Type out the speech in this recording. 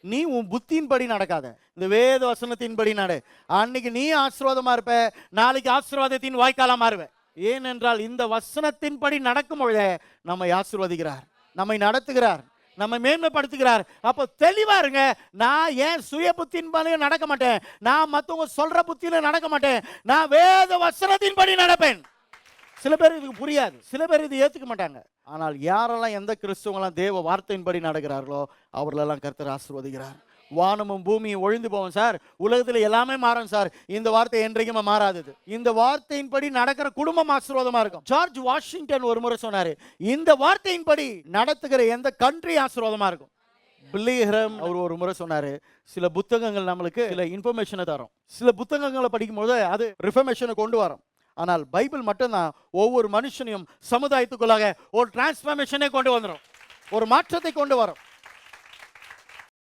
நீ உன் புத்தியின்படி நடக்காத, இந்த வேத வசனத்தின்படி நட. அன்னைக்கு நீ ஆசீர்வாதமா இருப்ப, நாளைக்கு ஆசீர்வாதத்தின் வாய்க்காலா மாறுவ. ஏனென்றால் இந்த வசனத்தின்படி நடக்கும் பொழுதே நம்மை ஆசீர்வதிக்கிறார், நம்மை நடத்துகிறார், நம்ம மேன்மைப்படுத்துகிறார். அப்போ தெளிவா இருங்க. நான் ஏன் சுய புத்தியின்படி நடக்க மாட்டேன், நான் மற்றவங்க சொல்ற புத்தியில நடக்க மாட்டேன், நான் வேத வசனத்தின்படி நடப்பேன். சில பேர் இதுக்கு புரியாது, சில பேர் இது ஏற்றுக்க மாட்டாங்க. ஆனால் யாரெல்லாம் எந்த கிறிஸ்துவங்களாம் தேவ வார்த்தையின்படி நடக்கிறார்களோ அவர்களெல்லாம் கர்த்தர் ஆசீர்வதிக்கிறார். வானமும் பூமியும் ஒழிந்து போவோம் சார், உலகத்தில் எல்லாமே மாறும் சார், இந்த வார்த்தை என்றைக்குமே மாறாதது. இந்த வார்த்தையின்படி நடக்கிற குடும்பம் ஆசீர்வாதமா இருக்கும். ஜார்ஜ் வாஷிங்டன் ஒரு முறை சொன்னாரு, இந்த வார்த்தையின்படி நடத்துகிற எந்த கண்ட்ரி ஆசீர்வாதமா இருக்கும். பில்லி கிரஹாம் அவர் ஒரு முறை சொன்னாரு, சில புத்தகங்கள் நம்மளுக்கு சில இன்ஃபர்மேஷனை தரும், சில புத்தகங்களை படிக்கும்போது அது ரிஃபர்மேஷனை கொண்டு வரும். ஆனால் பைபிள் மட்டும்தான் ஒவ்வொரு மனுஷனையும் சமுதாயத்துக்குள்ளாக ஒரு டிரான்ஸ்ஃபர்மேஷனை கொண்டு வந்துடும், ஒரு மாற்றத்தை கொண்டு வரும்.